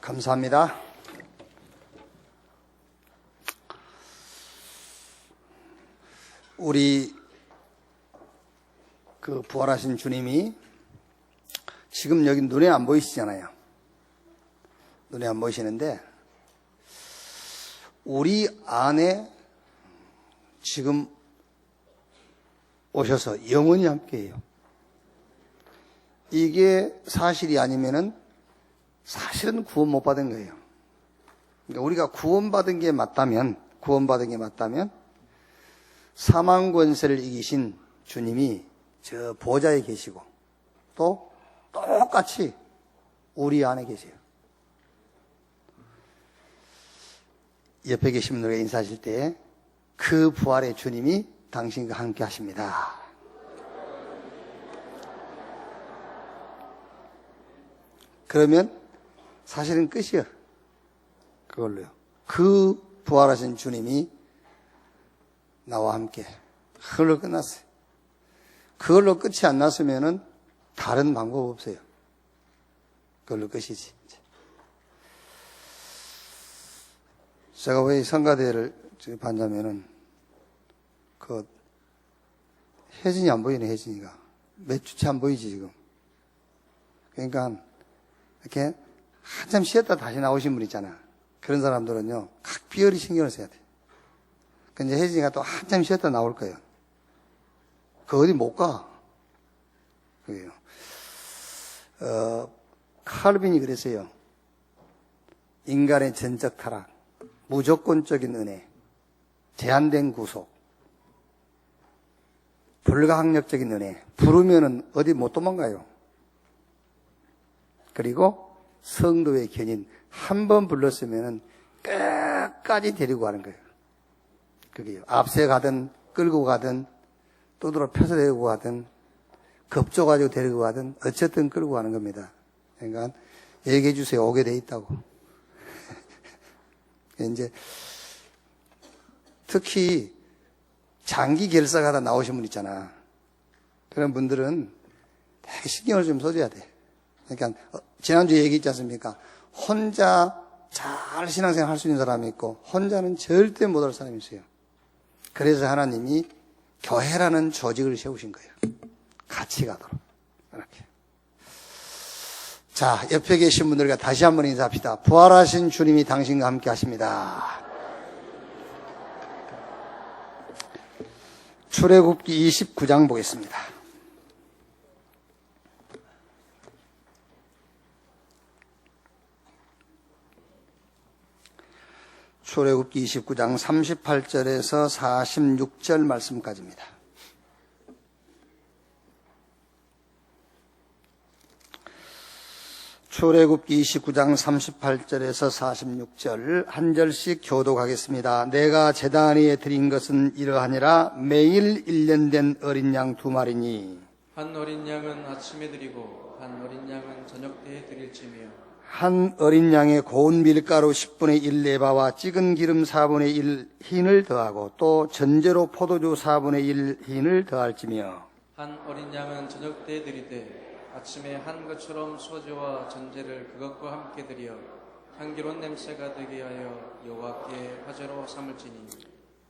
감사합니다. 우리 부활하신 주님이 지금 여기 눈에 안 보이시잖아요. 눈에 안 보이시는데 우리 안에 지금 오셔서 영원히 함께해요. 이게 사실이 아니면은 사실은 구원 못 받은 거예요. 그러니까 우리가 구원받은 게 맞다면 사망 권세를 이기신 주님이 저 보좌에 계시고 또 똑같이 우리 안에 계세요. 옆에 계신 분들과 인사하실 때 그 부활의 주님이 당신과 함께 하십니다. 그러면 사실은 끝이야. 그걸로요. 그 부활하신 주님이 나와 함께. 그걸로 끝났어요. 그걸로 끝이 안 났으면은 다른 방법 없어요. 그걸로 끝이지. 제가 왜 성가대를 반자면은 혜진이 안 보이네. 혜진이가 몇 주째 안 보이지 지금. 그러니까 이렇게 한참 쉬었다 다시 나오신 분 있잖아. 그런 사람들은요 각별히 신경을 써야 돼. 근데 혜진이가 또 한참 쉬었다 나올 거예요. 그 어디 못 가. 그게요. 칼빈이 그랬어요. 인간의 전적 타락, 무조건적인 은혜, 제한된 구속, 불가항력적인 은혜, 부르면은 어디 못 도망가요. 그리고 성도의 견인, 한 번 불렀으면은 끝까지 데리고 가는 거예요. 그게요. 앞서 가든 끌고 가든 또들어 펴서 데리고 가든 겁줘가지고 데리고 가든 어쨌든 끌고 가는 겁니다. 그러니까 얘기해 주세요. 오게 돼 있다고. 이제 특히 장기 결석하다 나오신 분 있잖아. 그런 분들은 되게 신경을 좀 써줘야 돼. 그러니까 지난주에 얘기했지 않습니까? 혼자 잘 신앙생활 할 수 있는 사람이 있고 혼자는 절대 못할 사람이 있어요. 그래서 하나님이 교회라는 조직을 세우신 거예요. 같이 가도록. 이렇게. 자, 옆에 계신 분들과 다시 한번 인사합시다. 부활하신 주님이 당신과 함께 하십니다. 출애굽기 29장 보겠습니다. 출애굽기 29장 38절에서 46절 말씀까지입니다. 출애굽기 29장 38절에서 46절 한 절씩 교독하겠습니다. 내가 제단 위에 드린 것은 이러하니라. 매일 1년 된 어린 양 2마리니 한 어린 양은 아침에 드리고 한 어린 양은 저녁 때에 드릴지며 한 어린 양에 고운 밀가루 10분의 1 레바와 찌은 기름 4분의 1 흰을 더하고 또 전제로 포도주 4분의 1 흰을 더할지며 한 어린 양은 저녁 때에 드리되 아침에 한 것처럼 소주와 전제를 그것과 함께 드려 향기로운 냄새가 되게 하여 여호와께 화제로 삼을지니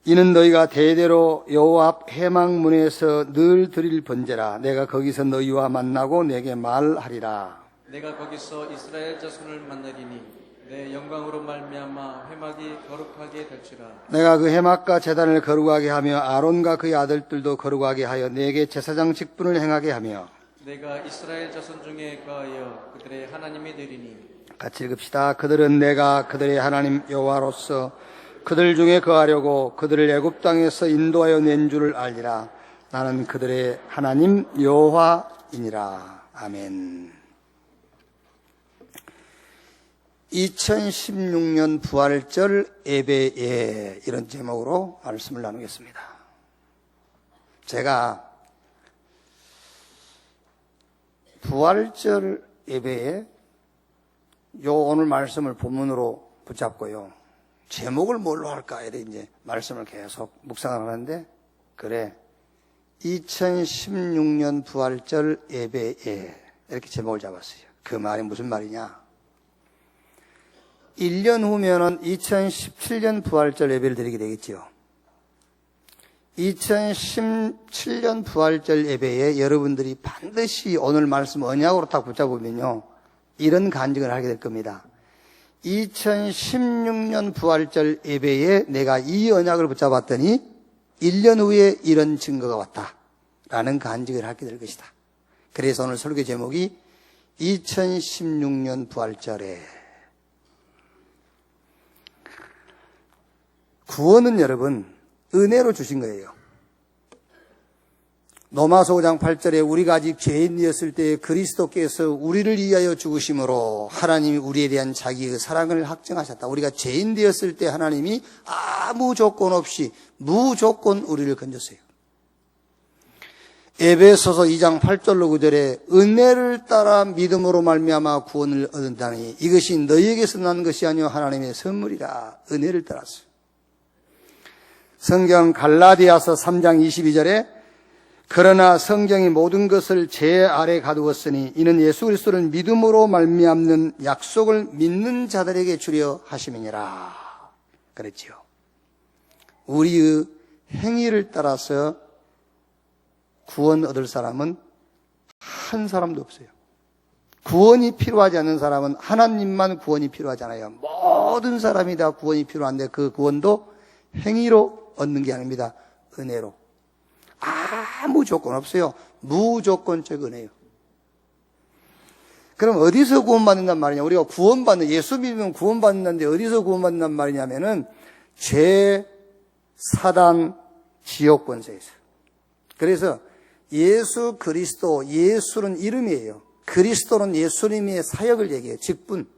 이는 너희가 대대로 여호와 앞 회막문에서 늘 드릴 번제라. 내가 거기서 너희와 만나고 내게 말하리라. 내가 거기서 이스라엘 자손을 만나리니 내 영광으로 말미암아 회막이 거룩하게 될지라. 내가 그 회막과 제단을 거룩하게 하며 아론과 그의 아들들도 거룩하게 하여 내게 제사장 직분을 행하게 하며 내가 이스라엘 자손 중에 거하여 그들의 하나님이 되리니 같이 읽읍시다. 그들은 내가 그들의 하나님 여호와로서 그들 중에 거하려고 그들을 애굽 땅에서 인도하여 낸 줄을 알리라. 나는 그들의 하나님 여호와이니라. 아멘. 2016년 부활절 예배에 이런 제목으로 말씀을 나누겠습니다. 제가 부활절 예배에 오늘 말씀을 본문으로 붙잡고요. 제목을 뭘로 할까? 이래 이제 말씀을 계속 묵상을 하는데, 그래, 2016년 부활절 예배에 이렇게 제목을 잡았어요. 그 말이 무슨 말이냐? 1년 후면은 2017년 부활절 예배를 드리게 되겠지요. 2017년 부활절 예배에 여러분들이 반드시 오늘 말씀 언약으로 딱 붙잡으면요, 이런 간증을 하게 될 겁니다. 2016년 부활절 예배에 내가 이 언약을 붙잡았더니 1년 후에 이런 증거가 왔다 라는 간증을 하게 될 것이다. 그래서 오늘 설교 제목이 2016년 부활절에, 구원은 여러분 은혜로 주신 거예요. 로마서 5장 8절에 우리가 아직 죄인이었을 때 그리스도께서 우리를 위하여 죽으심으로 하나님이 우리에 대한 자기의 사랑을 확증하셨다. 우리가 죄인 되었을 때 하나님이 아무 조건 없이 무조건 우리를 건졌어요. 에베소서 2장 8절로 9절에 은혜를 따라 믿음으로 말미암아 구원을 얻는다니 이것이 너희에게서 난 것이 아니요 하나님의 선물이라. 은혜를 따라서. 성경 갈라디아서 3장 22절에 그러나 성경이 모든 것을 제 아래 가두었으니 이는 예수 그리스도를 믿음으로 말미암는 약속을 믿는 자들에게 주려 하심이니라. 그랬지요. 우리의 행위를 따라서 구원 얻을 사람은 한 사람도 없어요. 구원이 필요하지 않는 사람은 하나님만 구원이 필요하잖아요. 모든 사람이 다 구원이 필요한데 그 구원도 행위로 얻는 게 아닙니다. 은혜로. 아무 조건 없어요. 무조건적 은혜요. 그럼 어디서 구원받는단 말이냐? 우리가 구원받는, 예수 믿으면 구원받는다는데 어디서 구원받는단 말이냐면은 죄, 사단, 지옥 권세에서. 그래서 예수 그리스도, 예수는 이름이에요. 그리스도는 예수님의 사역을 얘기해요. 직분.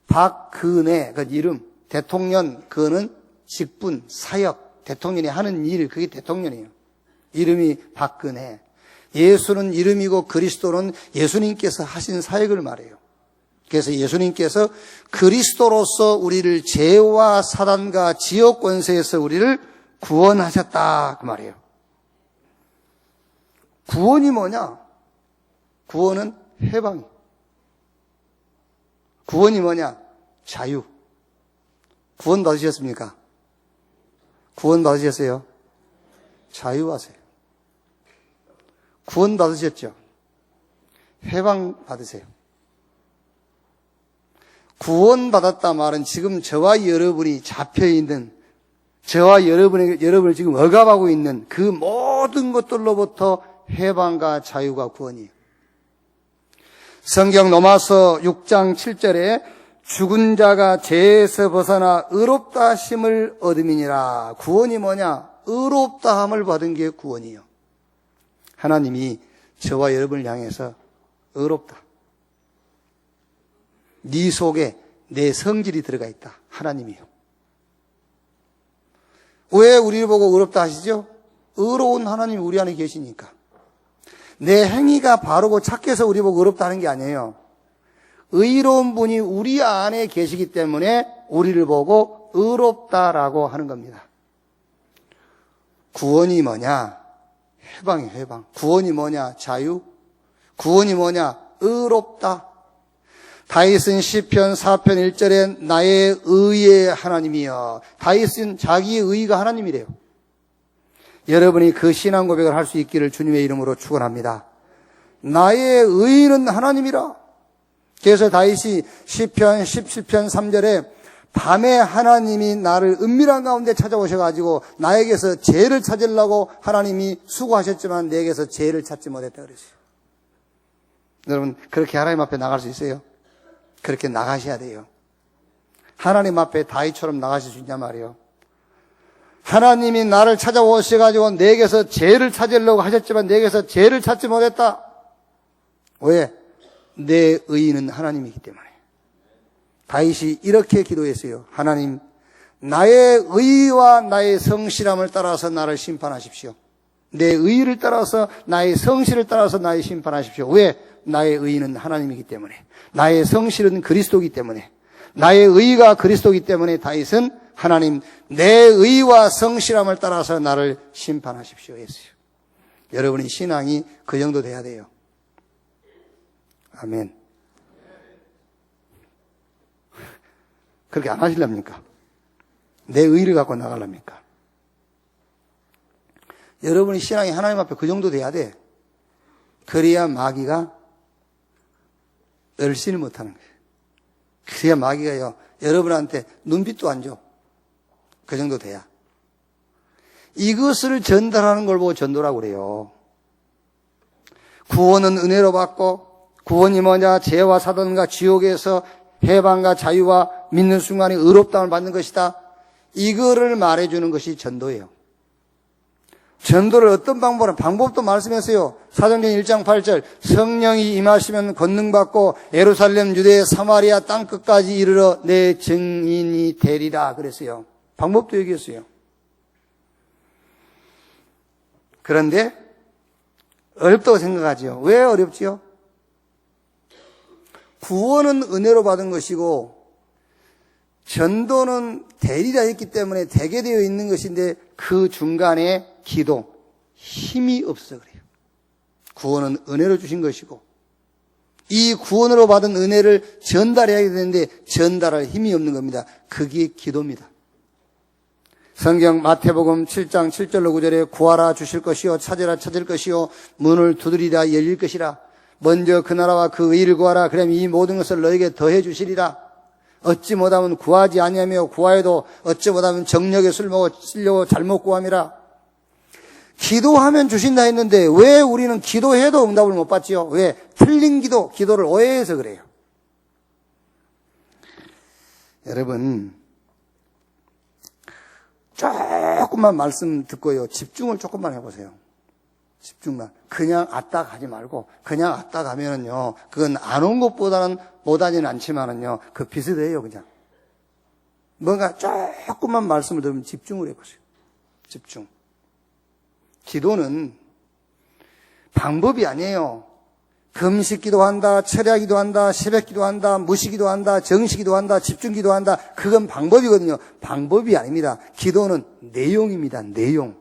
박근혜, 그 이름. 대통령, 그는 직분, 사역. 대통령이 하는 일, 그게 대통령이에요. 이름이 박근혜. 예수는 이름이고 그리스도는 예수님께서 하신 사역을 말해요. 그래서 예수님께서 그리스도로서 우리를 죄와 사단과 지옥 권세에서 우리를 구원하셨다 그 말이에요. 구원이 뭐냐? 구원은 해방이. 구원이 뭐냐? 자유. 구원 받으셨습니까? 구원 받으셨어요? 자유하세요. 구원 받으셨죠? 해방 받으세요. 구원 받았다 말은 지금 저와 여러분이 잡혀있는, 저와 여러분을 지금 억압하고 있는 그 모든 것들로부터 해방과 자유가 구원이에요. 성경 로마서 6장 7절에 죽은 자가 죄에서 벗어나 의롭다 하심을 얻음이니라. 구원이 뭐냐? 의롭다 함을 받은 게 구원이에요. 하나님이 저와 여러분을 향해서 의롭다. 네 속에 내 성질이 들어가 있다. 하나님이요. 왜 우리를 보고 의롭다 하시죠? 의로운 하나님이 우리 안에 계시니까. 내 행위가 바르고 착해서 우리 보고 의롭다 하는 게 아니에요. 의로운 분이 우리 안에 계시기 때문에 우리를 보고 의롭다라고 하는 겁니다. 구원이 뭐냐? 해방이에요, 해방. 구원이 뭐냐? 자유. 구원이 뭐냐? 의롭다. 다윗은 시편 4편 1절에 나의 의의 하나님이여. 다윗은 자기의 의가 하나님이래요. 여러분이 그 신앙 고백을 할 수 있기를 주님의 이름으로 축원합니다. 나의 의는 하나님이라. 그래서 다윗이 시편 17편 3절에 밤에 하나님이 나를 은밀한 가운데 찾아오셔가지고 나에게서 죄를 찾으려고 하나님이 수고하셨지만 내게서 죄를 찾지 못했다 그랬어요. 여러분 그렇게 하나님 앞에 나갈 수 있어요? 그렇게 나가셔야 돼요. 하나님 앞에 다윗처럼 나가실 수 있냐 말이에요. 하나님이 나를 찾아오셔가지고 내게서 죄를 찾으려고 하셨지만 내게서 죄를 찾지 못했다. 왜? 내 의인은 하나님이기 때문에. 다윗이 이렇게 기도했어요. 하나님, 나의 의와 나의 성실함을 따라서 나를 심판하십시오. 내 의를 따라서 나의 성실을 따라서 나를 심판하십시오. 왜? 나의 의는 하나님이기 때문에. 나의 성실은 그리스도이기 때문에. 나의 의가 그리스도이기 때문에 다윗은 하나님, 내 의와 성실함을 따라서 나를 심판하십시오 했어요. 여러분의 신앙이 그 정도 돼야 돼요. 아멘. 그렇게 안 하시렵니까? 내 의를 갖고 나가렵니까? 여러분의 신앙이 하나님 앞에 그 정도 돼야 돼. 그래야 마귀가 얼씬을 못하는 거예요. 그래야 마귀가요, 여러분한테 눈빛도 안 줘. 그 정도 돼야. 이것을 전달하는 걸 보고 전도라고 그래요. 구원은 은혜로 받고, 구원이 뭐냐? 죄와 사단과 지옥에서 해방과 자유와 믿는 순간에 의롭다움을 받는 것이다. 이거를 말해주는 것이 전도예요. 전도를 어떤 방법으로, 방법도 말씀했어요. 사도행전 1장 8절, 성령이 임하시면 권능받고 예루살렘, 유대, 사마리아 땅끝까지 이르러 내 증인이 되리라 그랬어요. 방법도 얘기했어요. 그런데 어렵다고 생각하죠. 왜 어렵지요? 구원은 은혜로 받은 것이고 전도는 대리라 했기 때문에 되게 되어 있는 것인데 그 중간에 기도, 힘이 없어 그래요. 구원은 은혜로 주신 것이고 이 구원으로 받은 은혜를 전달해야 되는데 전달할 힘이 없는 겁니다. 그게 기도입니다. 성경 마태복음 7장 7절로 9절에 구하라 주실 것이요 찾으라 찾을 것이요 문을 두드리라 열릴 것이라. 먼저 그 나라와 그 의를 구하라. 그럼 이 모든 것을 너에게 더해 주시리라. 어찌 못하면 구하지 아니하며 구하여도 어찌 못하면 정력에 술 먹어 쓰려고 잘못 구함이라. 기도하면 주신다 했는데 왜 우리는 기도해도 응답을 못 받지요? 왜? 틀린 기도를 오해해서 그래요. 여러분 조금만 말씀 듣고요. 집중을 조금만 해보세요. 집중만. 그냥 아따 가지 말고, 그냥 아따 가면은요, 그건 안 온 것보다는 못하지는 않지만은요, 그 비슷해요, 그냥. 뭔가 조금만 말씀을 들으면 집중을 해보세요. 집중. 기도는 방법이 아니에요. 금식 기도한다, 철야 기도한다, 새벽 기도한다, 무시 기도한다, 정시 기도한다, 집중 기도한다. 그건 방법이거든요. 방법이 아닙니다. 기도는 내용입니다. 내용.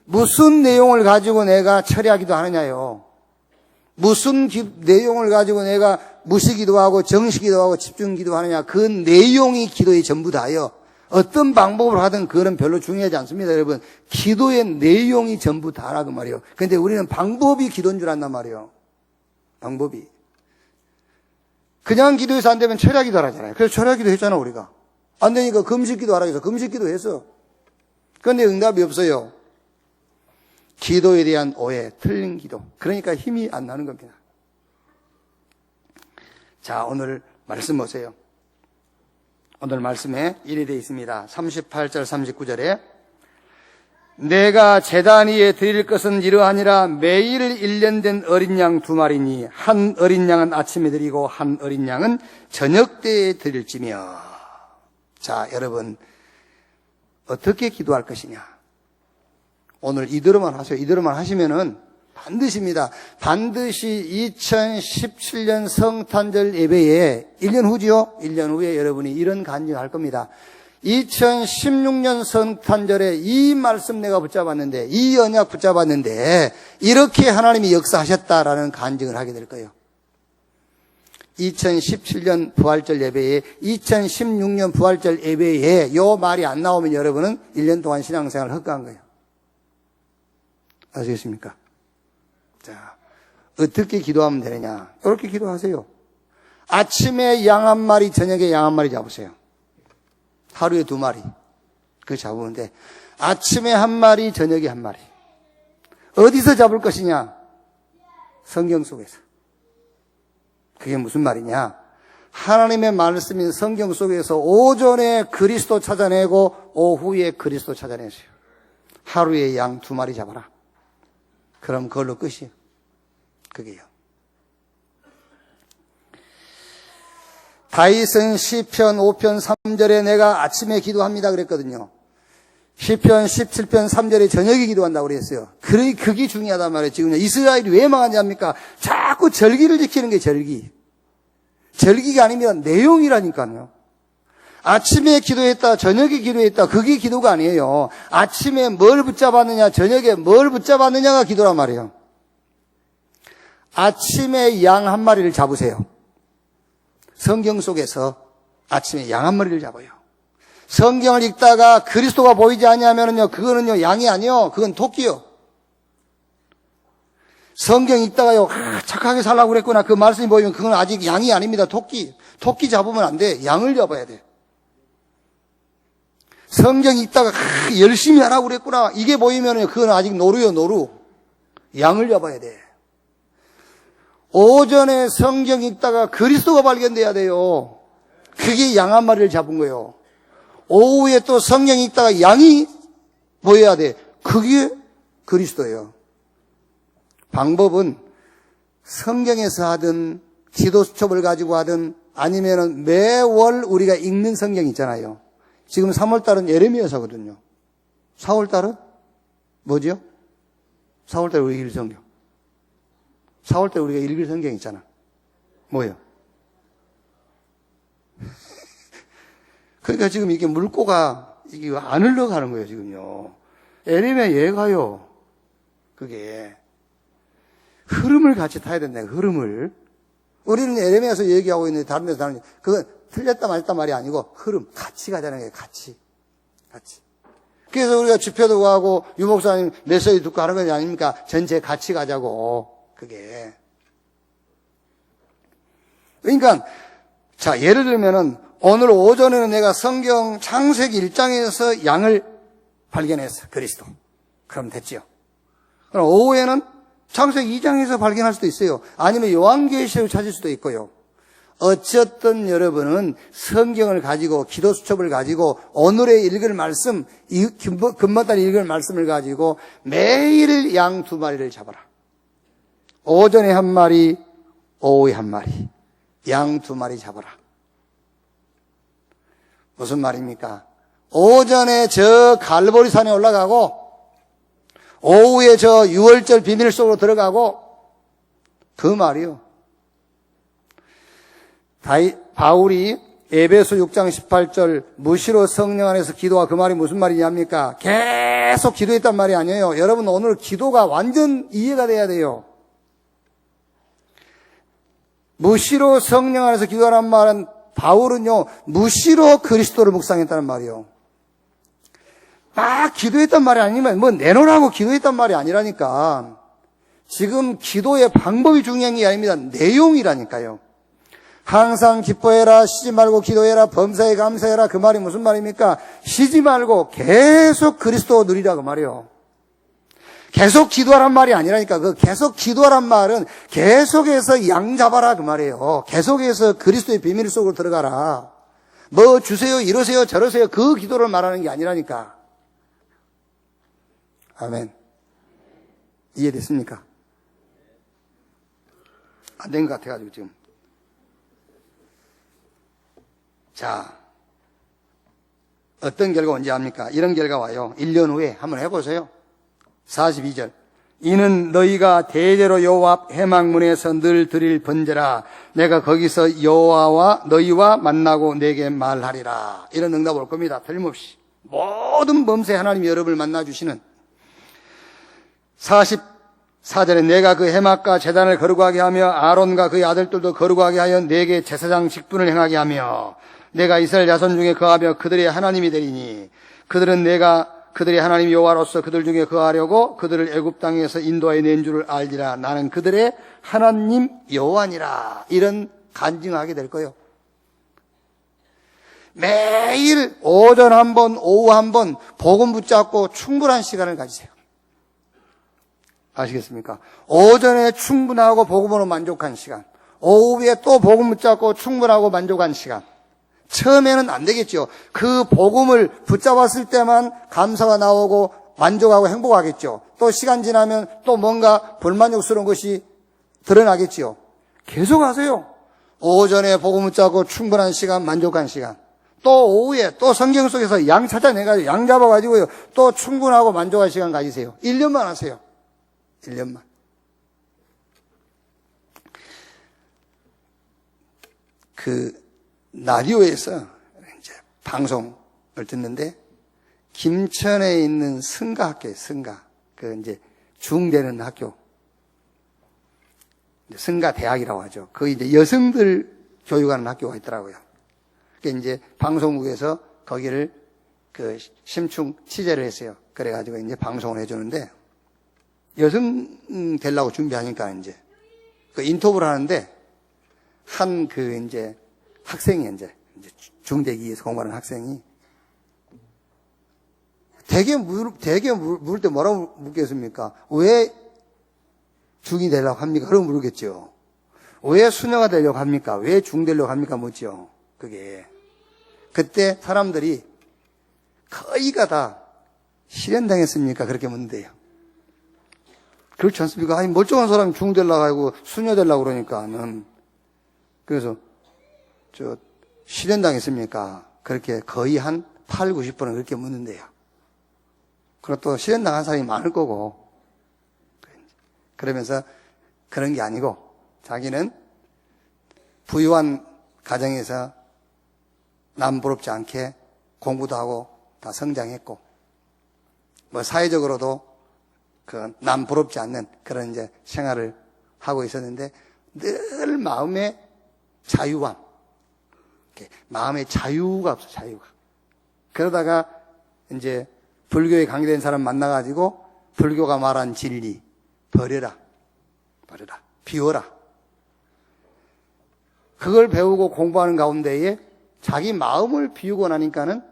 무슨 내용을 가지고 내가 철야 기도하느냐요. 무슨 내용을 가지고 내가 무시 기도하고 정시 기도하고 집중 기도하느냐. 그 내용이 기도의 전부 다예요. 어떤 방법으로 하든 그거는 별로 중요하지 않습니다, 여러분. 기도의 내용이 전부 다라고 말이에요. 그런데 우리는 방법이 기도인 줄 안단 말이에요. 방법이. 그냥 기도해서 안 되면 철야 기도 하잖아요. 그래서 철야 기도 했잖아, 우리가. 안 되니까 금식 기도 하라 해서 금식 기도 했어. 그런데 응답이 없어요. 기도에 대한 오해, 틀린 기도. 그러니까 힘이 안 나는 겁니다. 자, 오늘 말씀 보세요. 오늘 말씀에 이래 되어 있습니다. 38절 39절에 내가 제단 위에 드릴 것은 이러하니라. 매일 1년 된 어린 양 2마리니 한 어린 양은 아침에 드리고 한 어린 양은 저녁 때에 드릴지며. 자, 여러분 어떻게 기도할 것이냐. 오늘 이대로만 하세요. 이대로만 하시면은 반드시입니다. 반드시 2017년 성탄절 예배에 1년 후지요? 1년 후에 여러분이 이런 간증을 할 겁니다. 2016년 성탄절에 이 말씀 내가 붙잡았는데, 이 언약 붙잡았는데 이렇게 하나님이 역사하셨다라는 간증을 하게 될 거예요. 2017년 부활절 예배에 2016년 부활절 예배에 요 말이 안 나오면 여러분은 1년 동안 신앙생활을 헛간 거예요. 아시겠습니까? 자, 어떻게 기도하면 되느냐? 이렇게 기도하세요. 아침에 양 1마리, 저녁에 양 1마리 잡으세요. 하루에 2마리. 그거 잡으는데 아침에 1마리, 저녁에 1마리. 어디서 잡을 것이냐? 성경 속에서. 그게 무슨 말이냐? 하나님의 말씀인 성경 속에서 오전에 그리스도 찾아내고 오후에 그리스도 찾아내세요. 하루에 양 2마리 잡아라. 그럼 그걸로 끝이에요. 그게요. 다윗은 시편 5편 3절에 내가 아침에 기도합니다 그랬거든요. 시편 17편 3절에 저녁에 기도한다고 그랬어요. 그게 중요하단 말이에요. 지금 이스라엘이 왜 망하지 합니까? 자꾸 절기를 지키는 게 절기. 절기가 아니면 내용이라니까요. 아침에 기도했다, 저녁에 기도했다, 그게 기도가 아니에요. 아침에 뭘 붙잡았느냐, 저녁에 뭘 붙잡았느냐가 기도란 말이에요. 아침에 양 1마리를 잡으세요. 성경 속에서 아침에 양 한 마리를 잡아요. 성경을 읽다가 그리스도가 보이지 않냐면요, 그거는요, 양이 아니요, 그건 토끼요. 성경 읽다가요, 착하게 살라고 그랬구나. 그 말씀이 보이면 그건 아직 양이 아닙니다. 토끼. 토끼 잡으면 안 돼. 양을 잡아야 돼. 성경 읽다가 열심히 하라고 그랬구나. 이게 보이면요, 그건 아직 노루요, 노루. 양을 잡아야 돼. 오전에 성경 읽다가 그리스도가 발견돼야 돼요. 그게 양 한 마리를 잡은 거예요. 오후에 또 성경 읽다가 양이 보여야 돼. 그게 그리스도예요. 방법은 성경에서 하든 기도 수첩을 가지고 하든 아니면은 매월 우리가 읽는 성경 있잖아요. 지금 3월달은 예레미야서거든요. 4월달은 뭐죠? 4월달 우리 읽을 성경. 4월달 우리가 읽을 성경 있잖아. 뭐예요? 그러니까 지금 이게 물꼬가 이게 안 흘러가는 거예요, 지금요. 예레미야 얘가요. 그게 흐름을 같이 타야 된다. 흐름을. 우리는 예레미야서 얘기하고 있는데 다른 데서 다른 그건 틀렸다 맞았다 말이 아니고 흐름, 같이 가자는 거예요. 같이. 그래서 우리가 집회도 가고 유목사님 메시지 듣고 하는 거 아닙니까? 전체 같이 가자고. 그게. 그러니까 자, 예를 들면은 오늘 오전에는 내가 성경 창세기 1장에서 양을 발견했어. 그리스도. 그럼 됐지요. 그럼 오후에는 창세기 2장에서 발견할 수도 있어요. 아니면 요한계시록을 찾을 수도 있고요. 어쨌든 여러분은 성경을 가지고 기도 수첩을 가지고 오늘의 읽을 말씀, 금번달 읽을 말씀을 가지고 매일 양 2마리를 잡아라. 오전에 1마리, 오후에 1마리. 양 2마리 잡아라. 무슨 말입니까? 오전에 저 갈보리산에 올라가고 오후에 저 6월절 비밀 속으로 들어가고 그 말이요. 바울이 에베소 6장 18절 무시로 성령 안에서 기도와 그 말이 무슨 말이냐입니까? 계속 기도했단 말이 아니에요. 여러분 오늘 기도가 완전 이해가 돼야 돼요. 무시로 성령 안에서 기도하라는 말은 바울은요, 무시로 그리스도를 묵상했다는 말이에요. 막 기도했단 말이 아니면 뭐 내놓으라고 기도했단 말이 아니라니까. 지금 기도의 방법이 중요한 게 아닙니다. 내용이라니까요. 항상 기뻐해라, 쉬지 말고 기도해라, 범사에 감사해라. 그 말이 무슨 말입니까? 쉬지 말고 계속 그리스도 누리라 그 말이에요. 계속 기도하란 말이 아니라니까. 그 계속 기도하란 말은 계속해서 양 잡아라 그 말이에요. 계속해서 그리스도의 비밀 속으로 들어가라. 뭐 주세요, 이러세요, 저러세요. 그 기도를 말하는 게 아니라니까. 아멘. 이해됐습니까? 안 된 것 같아가지고 지금. 자, 어떤 결과 언제 합니까? 이런 결과 와요. 1년 후에 한번 해보세요. 42절. 이는 너희가 대대로 여호와 앞 회막문에서 늘 드릴 번제라. 내가 거기서 여호와와 너희와 만나고 내게 말하리라. 이런 응답 올 겁니다. 틀림없이. 모든 범사에 하나님이 여러분을 만나주시는. 44절에 내가 그 해막과 제단을 거룩하게 하며 아론과 그의 아들들도 거룩하게 하여 내게 제사장 직분을 행하게 하며 내가 이스라엘 자손 중에 거하며 그들의 하나님이 되리니 그들은 내가 그들의 하나님 여호와로서 그들 중에 거하려고 그들을 애굽 땅에서 인도하여 낸 줄을 알리라. 나는 그들의 하나님 여호와니라. 이런 간증하게 될 거예요. 매일 오전 한 번, 오후 한 번 복음 붙잡고 충분한 시간을 가지세요. 아시겠습니까? 오전에 충분하고 복음으로 만족한 시간, 오후에 또 복음 붙잡고 충분하고 만족한 시간. 처음에는 안 되겠죠. 그 복음을 붙잡았을 때만 감사가 나오고 만족하고 행복하겠죠. 또 시간 지나면 또 뭔가 불만족스러운 것이 드러나겠죠. 계속 하세요. 오전에 복음 붙잡고 충분한 시간, 만족한 시간. 또 오후에 또 성경 속에서 양 찾아내가지고 양 잡아가지고요. 또 충분하고 만족한 시간 가지세요. 1년만 하세요. 1년만. 라디오에서 이제 방송을 듣는데, 김천에 있는 성가학교에 성가. 이제 중되는 학교. 성가대학이라고 하죠. 이제 여성들 교육하는 학교가 있더라고요. 그게 이제 방송국에서 거기를 그 심층 취재를 했어요. 그래가지고 이제 방송을 해주는데 여성 되려고 준비하니까 이제 그 인터뷰를 하는데 한 그 이제 학생이 이제 중대기에서 공부하는 학생이 되게 물을 때 뭐라고 묻겠습니까? 왜 중이 되려고 합니까? 그러고 물겠죠. 왜 수녀가 되려고 합니까? 왜 중 되려고 합니까? 묻죠. 그게. 그때 사람들이 거의가 다 실현당했습니까? 그렇게 묻는데요. 그렇지 않습니까? 아니, 멀쩡한 사람이 중 되려고 하고 수녀 되려고 그러니까는. 그래서, 실현당했습니까? 그렇게 거의 한 8, 90%는 그렇게 묻는데요. 그리고 또 실현당한 사람이 많을 거고. 그러면서 그런 게 아니고, 자기는 부유한 가정에서 남 부럽지 않게 공부도 하고 다 성장했고, 뭐 사회적으로도 그 남 부럽지 않는 그런 이제 생활을 하고 있었는데 늘 마음의 자유함, 마음의 자유가 없어, 자유가. 그러다가 이제 불교에 관계된 사람 만나가지고 불교가 말한 진리, 버려라, 비워라. 그걸 배우고 공부하는 가운데에 자기 마음을 비우고 나니까는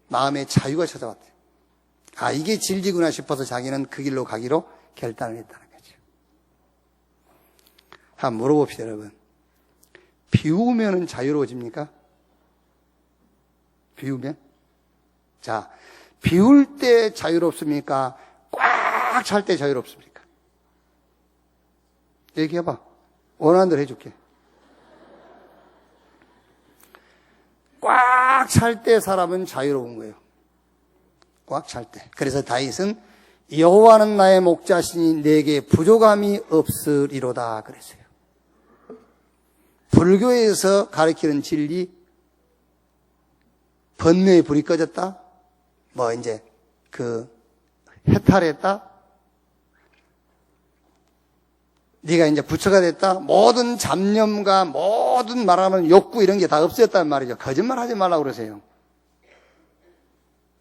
마음의 자유가 찾아왔대요. 아, 이게 진리구나 싶어서 자기는 그 길로 가기로 결단을 했다는 거죠. 한번 물어봅시다, 여러분. 비우면은 자유로워집니까? 비우면? 자, 비울 때 자유롭습니까? 꽉 찰 때 자유롭습니까? 얘기해봐. 원하는 대로 해줄게. 꽉 찰 때 사람은 자유로운 거예요. 꽉 찰 때. 그래서 다윗은 여호와는 나의 목자시니 내게 부족함이 없으리로다 그랬어요. 불교에서 가르치는 진리, 번뇌의 불이 꺼졌다, 뭐 이제 그 해탈했다, 네가 이제 부처가 됐다, 모든 잡념과 모든 말하는 욕구 이런 게 다 없어졌단 말이죠. 거짓말 하지 말라고 그러세요.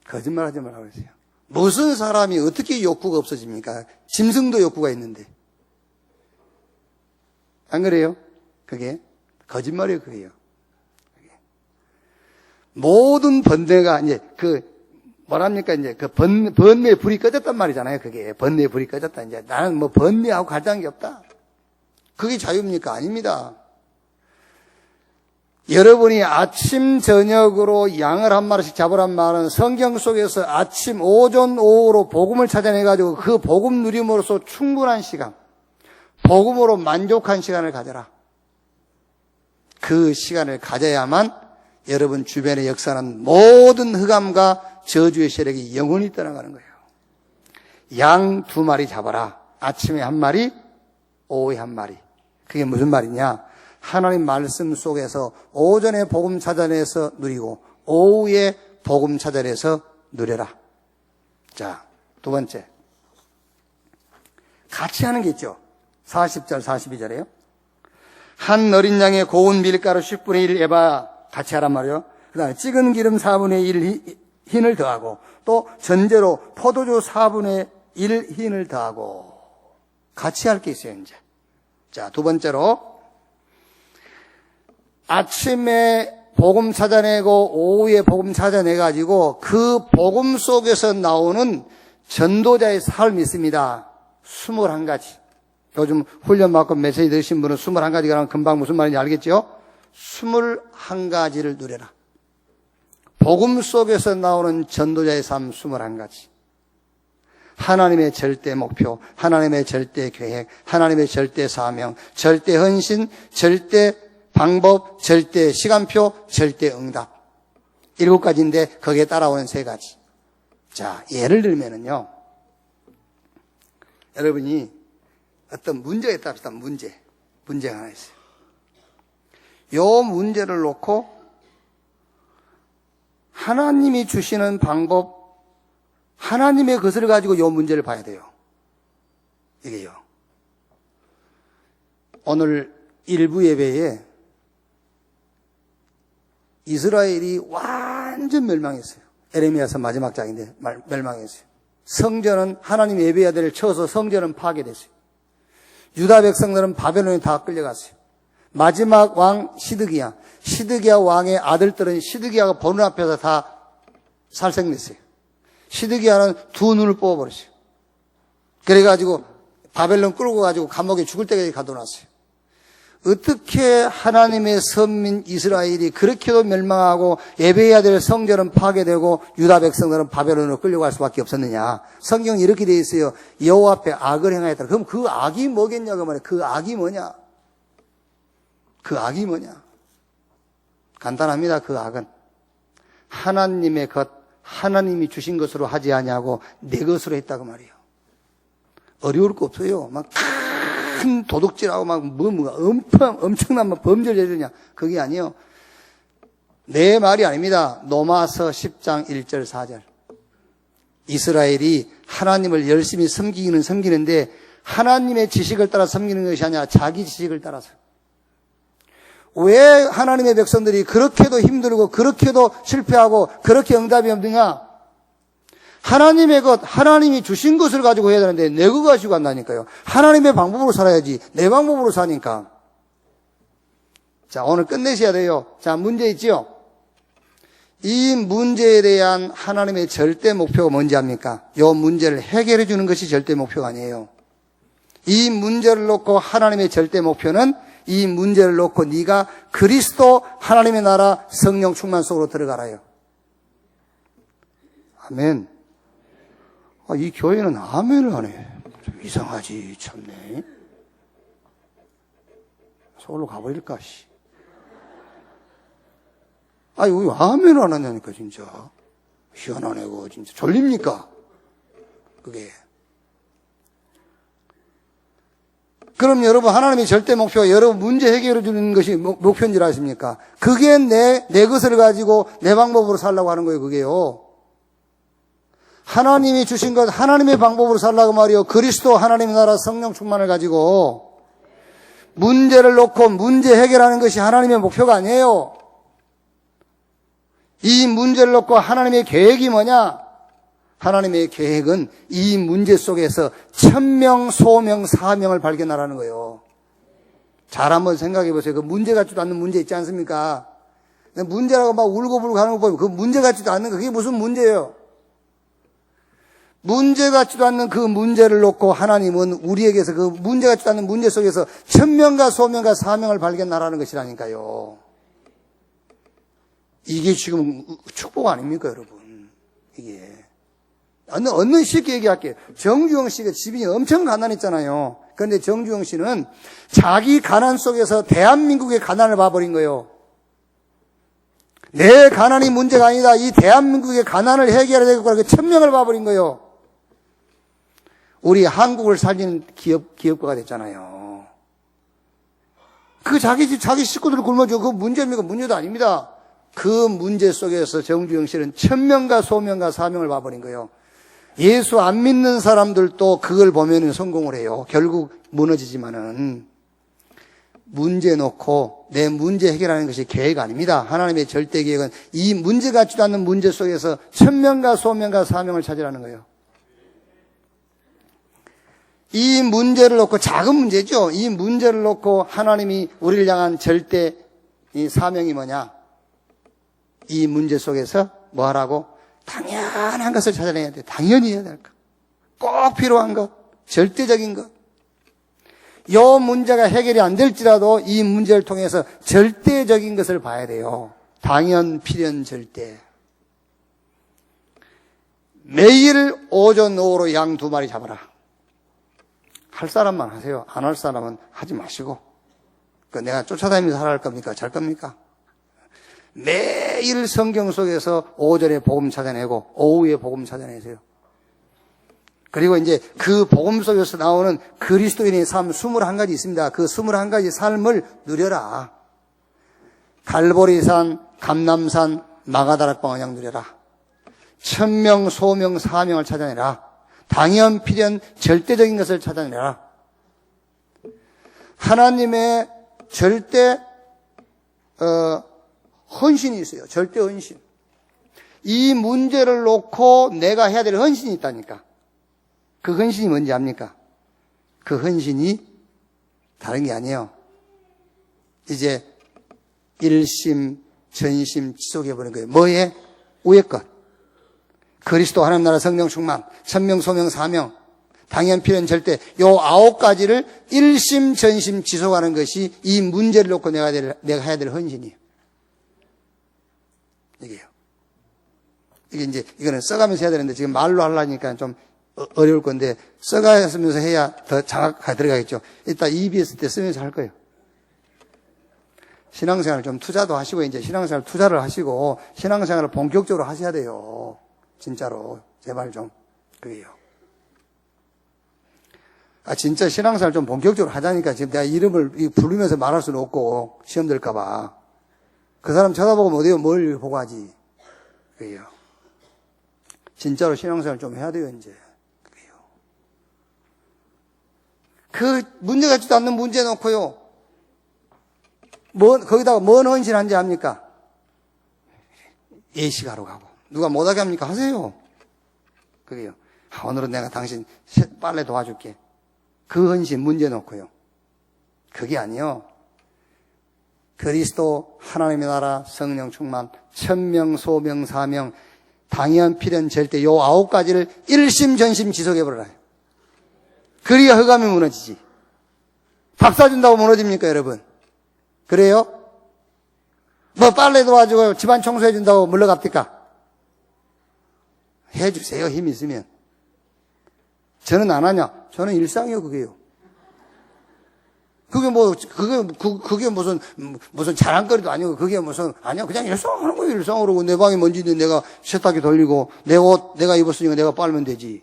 거짓말 하지 말라고 그러세요. 무슨 사람이 어떻게 욕구가 없어집니까? 짐승도 욕구가 있는데. 안 그래요? 그게 거짓말이에요, 그게요. 모든 번뇌가 이제 뭐랍니까? 이제 번뇌의 불이 꺼졌단 말이잖아요. 그게 번뇌의 불이 꺼졌다. 이제 나는 뭐 번뇌하고 갈등한 게 없다. 그게 자유입니까? 아닙니다. 여러분이 아침, 저녁으로 양을 한 마리씩 잡으란 말은 성경 속에서 아침, 오전, 오후로 복음을 찾아내가지고 그 복음 누림으로써 충분한 시간, 복음으로 만족한 시간을 가져라. 그 시간을 가져야만 여러분 주변에 역사하는 모든 흑암과 저주의 세력이 영원히 떠나가는 거예요. 양 2마리 잡아라. 아침에 1마리, 오후에 1마리. 그게 무슨 말이냐? 하나님 말씀 속에서 오전에 복음 찾아내서 누리고 오후에 복음 찾아내서 누려라. 자, 2번째. 같이 하는 게 있죠. 40절, 42절에요. 한 어린 양의 고운 밀가루 10분의 1 에바 같이 하란 말이에요. 그 다음에 찌은 기름 4분의 1 흰을 더하고 또 전제로 포도주 4분의 1 흰을 더하고 같이 할 게 있어요, 이제. 자, 2번째로 아침에 복음 찾아내고 오후에 복음 찾아내가지고 그 복음 속에서 나오는 전도자의 삶이 있습니다. 21가지. 요즘 훈련받고 메시지 들으신 분은 21가지가 하면 금방 무슨 말인지 알겠죠? 21가지를 누려라. 복음 속에서 나오는 전도자의 삶 21가지. 하나님의 절대 목표, 하나님의 절대 계획, 하나님의 절대 사명, 절대 헌신, 절대 방법, 절대 시간표, 절대 응답. 7가지인데 거기에 따라오는 3가지. 자, 예를 들면은요. 여러분이 어떤 문제가 있다 합시다. 문제가 하나 있어요. 요 문제를 놓고 하나님이 주시는 방법, 하나님의 것을 가지고 요 문제를 봐야 돼요. 이게요. 오늘 일부 예배에 이스라엘이 완전 멸망했어요. 에레미야서 마지막 장인데 멸망했어요. 성전은 하나님 예배해야 될 쳐서 성전은 파괴됐어요. 유다 백성들은 바벨론에 다 끌려갔어요. 마지막 왕 시드기야 왕의 아들들은 시드기야가 보는 앞에서 다 살생됐어요. 시드기야는 두 눈을 뽑아버렸어요. 그래가지고 바벨론 끌고 가지고 감옥에 죽을 때까지 가둬놨어요. 어떻게 하나님의 선민 이스라엘이 그렇게도 멸망하고 예배해야 될 성전은 파괴되고 유다 백성들은 바벨론으로 끌려갈 수밖에 없었느냐. 성경이 이렇게 되어 있어요. 여호와 앞에 악을 행하였다. 그럼 그 악이 뭐겠냐고 말이에요. 그 악이 뭐냐? 그 악이 뭐냐? 간단합니다. 그 악은 하나님의 것, 하나님이 주신 것으로 하지 아니하고 내 것으로 했다고 말이에요. 어려울 거 없어요. 막 큰 도둑질하고 막 엄청난 범죄를 저지르냐. 그게 아니에요. 내 말이 아닙니다. 로마서 10장 1절 4절. 이스라엘이 하나님을 열심히 섬기기는 섬기는데 하나님의 지식을 따라 섬기는 것이 아니라 자기 지식을 따라서. 왜 하나님의 백성들이 그렇게도 힘들고 그렇게도 실패하고 그렇게 응답이 없느냐? 하나님의 것, 하나님이 주신 것을 가지고 해야 되는데 내 거 가지고 한다니까요. 하나님의 방법으로 살아야지 내 방법으로 사니까. 자, 오늘 끝내셔야 돼요. 자, 문제 있지요? 이 문제에 대한 하나님의 절대 목표가 뭔지 압니까? 이 문제를 해결해 주는 것이 절대 목표가 아니에요. 이 문제를 놓고 하나님의 절대 목표는 이 문제를 놓고 네가 그리스도 하나님의 나라 성령 충만 속으로 들어가라요. 아멘. 이 교회는 아멘을 하네. 좀 이상하지, 참네. 서울로 가버릴까, 씨. 왜 아멘을 안 하냐니까, 진짜. 희한하네, 그거, 진짜. 졸립니까? 그게. 그럼 여러분, 하나님의 절대 목표가 여러분 문제 해결해 주는 것이 목표인 줄 아십니까? 그게 내 것을 가지고 내 방법으로 살라고 하는 거예요, 그게요. 하나님이 주신 것, 하나님의 방법으로 살라고 말이요. 그리스도 하나님의 나라 성령 충만을 가지고 문제를 놓고 문제 해결하는 것이 하나님의 목표가 아니에요. 이 문제를 놓고 하나님의 계획이 뭐냐? 하나님의 계획은 이 문제 속에서 천명, 소명, 사명을 발견하라는 거예요. 잘 한번 생각해 보세요. 그 문제 같지도 않는 문제 있지 않습니까? 문제라고 막 울고불고 하는 거 보면 그 문제 같지도 않는 거 그게 무슨 문제예요? 문제 같지도 않는 그 문제를 놓고 하나님은 우리에게서 그 문제 같지도 않는 문제 속에서 천명과 소명과 사명을 발견하라는 것이라니까요. 이게 지금 축복 아닙니까, 여러분? 이게. 얼른 쉽게 얘기할게요. 정주영 씨가 집이 엄청 가난했잖아요. 그런데 정주영 씨는 자기 가난 속에서 대한민국의 가난을 봐버린 거예요. 내 가난이 문제가 아니다. 이 대한민국의 가난을 해결해야 되겠구나. 그 천명을 봐버린 거예요. 우리 한국을 살리는 기업가가 됐잖아요. 그 자기 집, 자기 식구들을 굶어줘. 그거 문제입니까? 문제도 아닙니다. 그 문제 속에서 정주영 씨는 천명과 소명과 사명을 봐버린 거예요. 예수 안 믿는 사람들도 그걸 보면 성공을 해요. 결국 무너지지만은 문제 놓고 내 문제 해결하는 것이 계획 아닙니다. 하나님의 절대 계획은 이 문제 같지도 않는 문제 속에서 천명과 소명과 사명을 찾으라는 거예요. 이 문제를 놓고 작은 문제죠. 이 문제를 놓고 하나님이 우리를 향한 절대 이 사명이 뭐냐? 이 문제 속에서 뭐 하라고? 당연한 것을 찾아내야 돼. 당연히 해야 될 것. 꼭 필요한 것. 절대적인 것. 이 문제가 해결이 안 될지라도 이 문제를 통해서 절대적인 것을 봐야 돼요. 당연, 필연, 절대. 매일 오전, 오후로 양 2마리 잡아라. 할 사람만 하세요. 안 할 사람은 하지 마시고. 내가 쫓아다니면서 하라 할 겁니까? 잘 겁니까? 매일 성경 속에서 오전에 복음 찾아내고 오후에 복음 찾아내세요. 그리고 이제 그 복음 속에서 나오는 그리스도인의 삶 21가지 있습니다. 그 21가지 삶을 누려라. 갈보리산, 감남산, 마가다락방언양 누려라. 천명, 소명, 사명을 찾아내라. 당연, 필연, 절대적인 것을 찾아내라. 하나님의 절대 헌신이 있어요. 절대 헌신. 이 문제를 놓고 내가 해야 될 헌신이 있다니까. 그 헌신이 뭔지 압니까? 그 헌신이 다른 게 아니에요. 이제 일심, 전심 지속해버린 거예요. 뭐에? 위의 것. 그리스도 하나님 나라 성령 충만, 천명, 소명, 사명, 당연, 필연, 절대 요 9가지를 일심, 전심 지속하는 것이 이 문제를 놓고 내가 해야 될 헌신이에요. 이게요. 이게 이제 이거는 써가면서 해야 되는데 지금 말로 하려니까 좀 어려울 건데 써가면서 해야 더 정확하게 들어가겠죠. 이따 EBS 때 쓰면서 할 거예요. 신앙생활 좀 투자도 하시고 이제 신앙생활 투자를 하시고 신앙생활을 본격적으로 하셔야 돼요. 진짜로 제발 좀 그래요. 진짜 신앙생활 좀 본격적으로 하자니까 지금 내가 이름을 부르면서 말할 수는 없고 시험 들까 봐. 그 사람 쳐다보고 어디요 뭘 보고 하지. 그래요. 진짜로 신앙생활 좀 해야 돼요 이제. 그래요. 그 문제 같지도 않는 문제 놓고요. 거기다가 뭔 헌신한지 합니까? 예식하러 가고. 누가 못하게 합니까? 하세요. 그래요. 오늘은 내가 당신 빨래 도와줄게. 그 헌신 문제 놓고요. 그게 아니요. 그리스도 하나님의 나라 성령 충만 천명 소명 사명 당연 필연 절대 요 9가지를 일심 전심 지속해버려요. 그래야 흑암이 무너지지. 밥 사준다고 무너집니까 여러분? 그래요? 뭐 빨래 도와주고 집안 청소해준다고 물러갑니까? 해주세요 힘 있으면. 저는 안 하냐? 저는 일상이요 그게요. 그게 무슨 자랑거리도 아니고 그게 무슨 아니야 그냥 일상하는 거예요. 일상으로 내 방에 먼지 있는데 내가 세탁기 돌리고 내 옷 내가 입었으니까 내가 빨면 되지.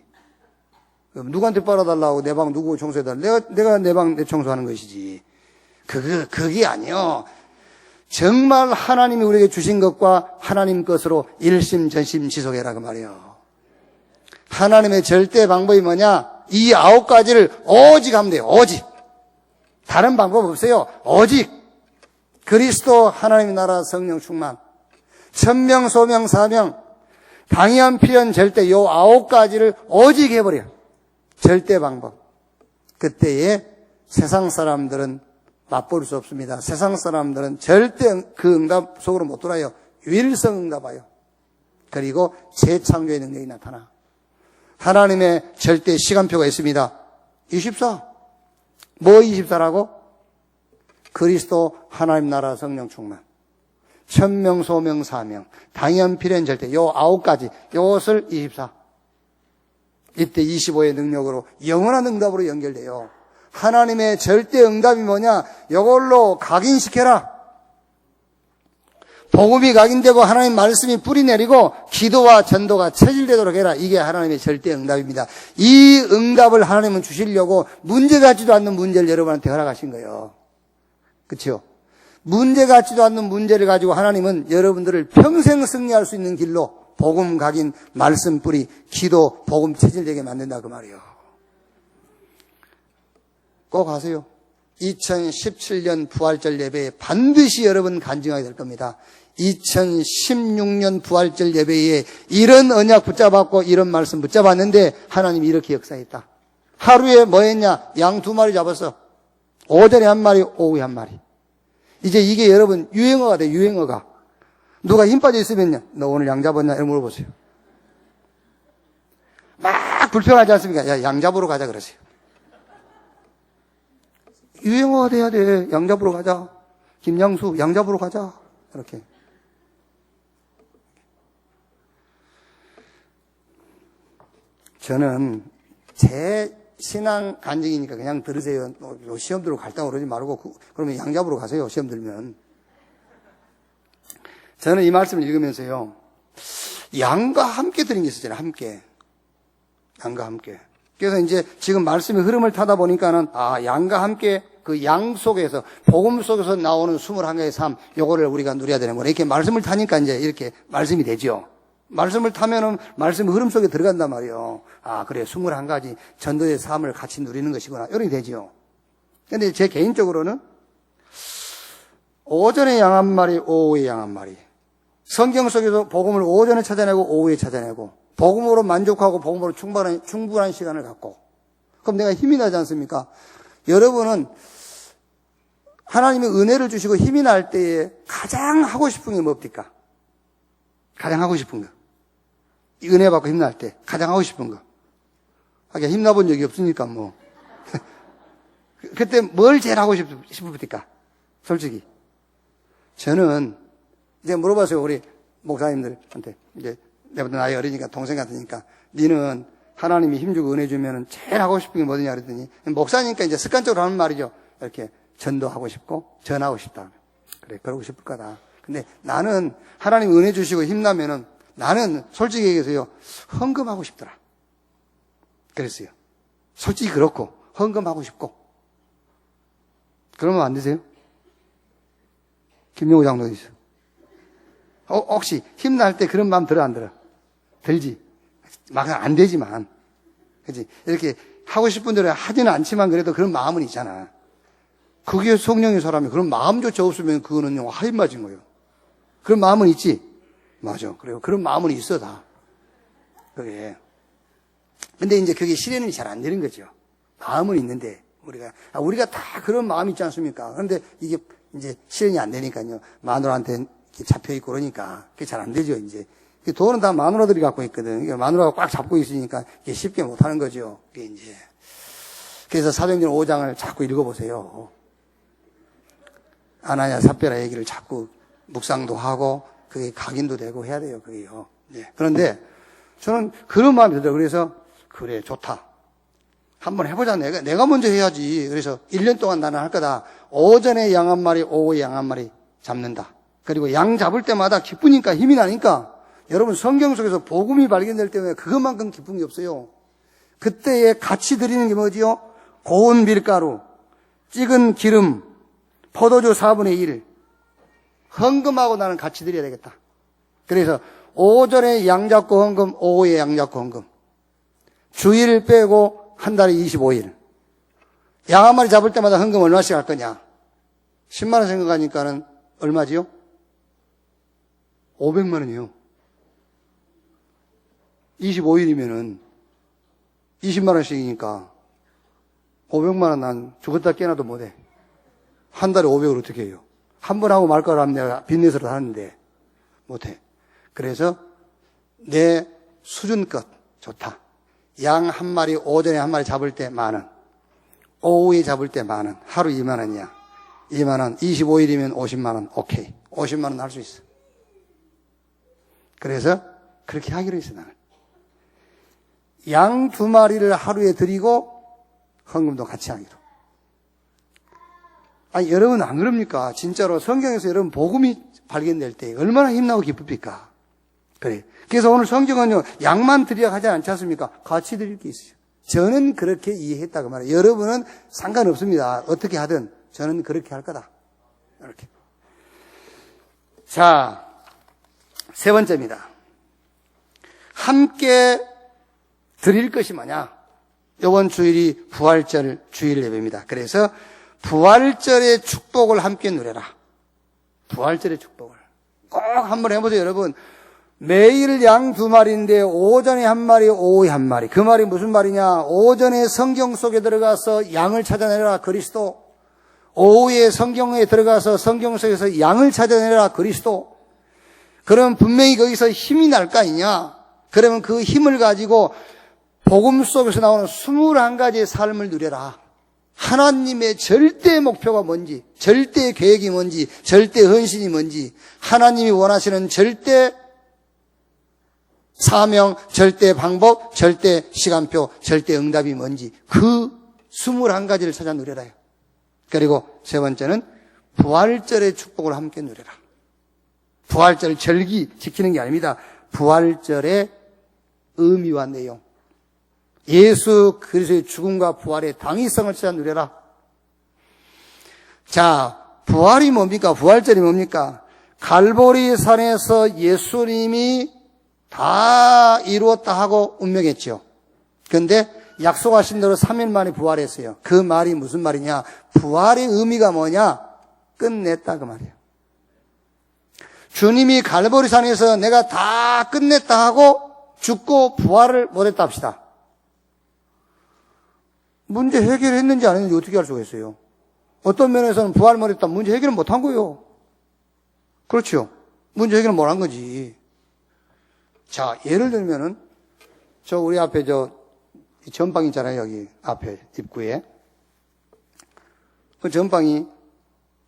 누구한테 빨아달라고 내 방 누구 청소해달라. 내가 내 방 내 청소하는 것이지. 그게 아니요. 정말 하나님이 우리에게 주신 것과 하나님 것으로 일심 전심 지속해라 그 말이에요. 하나님의 절대 방법이 뭐냐? 이 9가지를 오직 하면 돼요. 오직. 다른 방법 없어요. 오직 그리스도 하나님의 나라 성령 충만 천명 소명 사명 당연 필연 절대 요 9가지를 오직 해버려요. 절대 방법. 그때에 세상 사람들은 맛볼 수 없습니다. 세상 사람들은 절대 그 응답 속으로 못 들어요. 유일성 응답하여. 그리고 재창조의 능력이 나타나. 하나님의 절대 시간표가 있습니다. 24. 뭐 24라고? 그리스도 하나님 나라 성령 충만. 천명 소명 사명 당연 필연 절대 요 9가지 요것을 24. 이때 25의 능력으로 영원한 응답으로 연결돼요. 하나님의 절대 응답이 뭐냐? 이걸로 각인시켜라. 복음이 각인되고 하나님 말씀이 뿌리내리고 기도와 전도가 체질되도록 해라. 이게 하나님의 절대 응답입니다. 이 응답을 하나님은 주시려고 문제 같지도 않는 문제를 여러분한테 허락하신 거예요. 그렇죠? 문제 같지도 않는 문제를 가지고 하나님은 여러분들을 평생 승리할 수 있는 길로 복음 각인, 말씀 뿌리, 기도, 복음 체질되게 만든다 그 말이에요. 꼭 하세요. 2017년 부활절 예배에 반드시 여러분 간증하게 될 겁니다. 2016년 부활절 예배에 이런 언약 붙잡았고 이런 말씀 붙잡았는데 하나님이 이렇게 역사했다. 하루에 뭐 했냐? 양 2마리 잡았어. 오전에 1마리, 오후에 1마리. 이제 이게 여러분 유행어가 돼, 유행어가. 누가 힘 빠져 있으면요. 너 오늘 양 잡았냐? 이렇게 물어보세요. 막 불평하지 않습니까? 야, 양 잡으러 가자 그러세요. 유행어가 돼야 돼. 양 잡으러 가자. 김양수, 양 잡으러 가자. 이렇게. 저는 제 신앙 간증이니까 그냥 들으세요. 시험 들고 갈등 그러지 말고 그러면 양 잡으러 가세요. 시험 들면. 저는 이 말씀을 읽으면서요. 양과 함께 드린 게 있었잖아요. 함께. 양과 함께. 그래서 이제 지금 말씀의 흐름을 타다 보니까는 양과 함께 그 양 속에서 복음 속에서 나오는 21가지의 삶 요거를 우리가 누려야 되는구나. 이렇게 말씀을 타니까 이제 이렇게 말씀이 되죠. 말씀을 타면은 말씀 흐름 속에 들어간단 말이에요. 그래 21가지 전도의 삶을 같이 누리는 것이구나. 이렇게 되죠. 근데 제 개인적으로는 오전에 양 한 마리, 오후에 양 한 마리. 성경 속에서 복음을 오전에 찾아내고 오후에 찾아내고 복음으로 만족하고 복음으로 충분한 시간을 갖고 그럼 내가 힘이 나지 않습니까? 여러분은 하나님의 은혜를 주시고 힘이 날 때에 가장 하고 싶은 게 뭡니까? 가장 하고 싶은 거. 이 은혜 받고 힘 날 때 가장 하고 싶은 거. 하긴 힘나본 적이 없으니까 뭐. 그때 뭘 제일 하고 싶습니까? 솔직히. 저는 이제 물어봤어요. 우리 목사님들한테. 이제 내보다 나이 어리니까 동생 같으니까. 니는 하나님이 힘주고 은혜 주면은 제일 하고 싶은 게 뭐냐 그랬더니 목사니까 이제 습관적으로 하는 말이죠. 이렇게 전도하고 싶고 전하고 싶다. 그래, 그러고 싶을 거다. 근데 나는 하나님 은혜 주시고 힘나면은 나는 솔직히 얘기해서요. 헌금하고 싶더라. 그랬어요. 솔직히 그렇고 헌금하고 싶고. 그러면 안 되세요? 김용호 장로도 있어. 혹시 힘날 때 그런 마음 들어 안 들어? 들지. 막 안 되지만. 그치? 이렇게 하고 싶은 대로 하지는 않지만 그래도 그런 마음은 있잖아. 그게 성령의 사람이 그런 마음조차 없으면 그거는 하인 맞은 거예요. 그런 마음은 있지? 맞아. 그래요. 그런 마음은 있어, 다. 그게. 근데 이제 그게 실현이 잘 안 되는 거죠. 마음은 있는데, 우리가 다 그런 마음이 있지 않습니까? 그런데 이게 이제 실현이 안 되니까요. 마누라한테 잡혀있고 그러니까. 그게 잘 안 되죠, 이제. 돈은 다 마누라들이 갖고 있거든. 마누라가 꽉 잡고 있으니까 이게 쉽게 못 하는 거죠. 그게 이제. 그래서 사도행전 5장을 자꾸 읽어보세요. 아나냐 삽비라 얘기를 자꾸 묵상도 하고, 그게 각인도 되고 해야 돼요, 그게요. 네. 그런데 저는 그런 마음이 들더라고요. 그래서, 그래, 좋다. 한번 해보자. 내가 먼저 해야지. 그래서 1년 동안 나는 할 거다. 오전에 양 한 마리, 오후에 양 한 마리 잡는다. 그리고 양 잡을 때마다 기쁘니까, 힘이 나니까, 여러분 성경 속에서 복음이 발견될 때문에 그것만큼 기쁜 게 없어요. 그때에 같이 드리는 게 뭐지요? 고운 밀가루, 찍은 기름, 포도주 4분의 1. 헌금하고 나는 같이 드려야 되겠다. 그래서 오전에 양 잡고 헌금, 오후에 양 잡고 헌금. 주일 빼고 한 달에 25일. 양 한 마리 잡을 때마다 헌금 얼마씩 할 거냐? 10만 원 생각하니까는 얼마지요? 500만 원이요. 25일이면은 20만 원씩이니까 500만 원 난 죽었다 깨어나도 못해. 한 달에 500을 어떻게 해요? 한 번 하고 말 거라면 내가 빚내서라도 하는데 못해. 그래서 내 수준껏 좋다. 양 한 마리 오전에 한 마리 잡을 때 10,000원, 오후에 잡을 때 10,000원. 하루 2만 원이야. 2만 원, 25일이면 50만 원. 오케이. 50만 원 할 수 있어. 그래서 그렇게 하기로 했어, 나는. 양 2마리를 하루에 드리고 헌금도 같이 하기로. 아니, 여러분 안 그럽니까? 진짜로 성경에서 여러분 복음이 발견될 때 얼마나 힘나고 기쁩니까? 그래. 그래서 오늘 성경은요, 양만 드리라 하지 않지 않습니까? 같이 드릴 게 있어요. 저는 그렇게 이해했다고 말해요. 여러분은 상관없습니다. 어떻게 하든 저는 그렇게 할 거다. 이렇게. 자, 세 번째입니다. 함께 드릴 것이 뭐냐? 이번 주일이 부활절 주일 예배입니다. 그래서 부활절의 축복을 함께 누려라. 부활절의 축복을. 꼭 한번 해보세요, 여러분. 매일 양 2마리인데 오전에 1마리, 오후에 1마리. 그 말이 무슨 말이냐? 오전에 성경 속에 들어가서 양을 찾아내라, 그리스도. 오후에 성경에 들어가서 성경 속에서 양을 찾아내라, 그리스도. 그러면 분명히 거기서 힘이 날 거 아니냐? 그러면 그 힘을 가지고 복음 속에서 나오는 21가지의 삶을 누려라. 하나님의 절대 목표가 뭔지, 절대 계획이 뭔지, 절대 헌신이 뭔지, 하나님이 원하시는 절대 사명, 절대 방법, 절대 시간표, 절대 응답이 뭔지 그 21가지를 찾아 누려라요. 그리고 세 번째는 부활절의 축복을 함께 누려라. 부활절 절기 지키는 게 아닙니다. 부활절의 의미와 내용, 예수 그리스도의 죽음과 부활의 당위성을 찾아 누려라. 자, 부활이 뭡니까? 부활절이 뭡니까? 갈보리 산에서 예수님이 다 이루었다 하고 운명했죠. 그런데 약속하신 대로 3일 만에 부활했어요. 그 말이 무슨 말이냐? 부활의 의미가 뭐냐? 끝냈다 그 말이에요. 주님이 갈보리산에서 내가 다 끝냈다 하고 죽고 부활을 못했다 합시다. 문제 해결했는지 안 했는지 어떻게 알 수가 있어요? 어떤 면에서는 부활 못했다 문제 해결은 못한 거예요. 그렇죠? 문제 해결은 못한 거지. 자, 예를 들면은 저 우리 앞에 이 전방 있잖아요. 여기 앞에 입구에. 그 전방이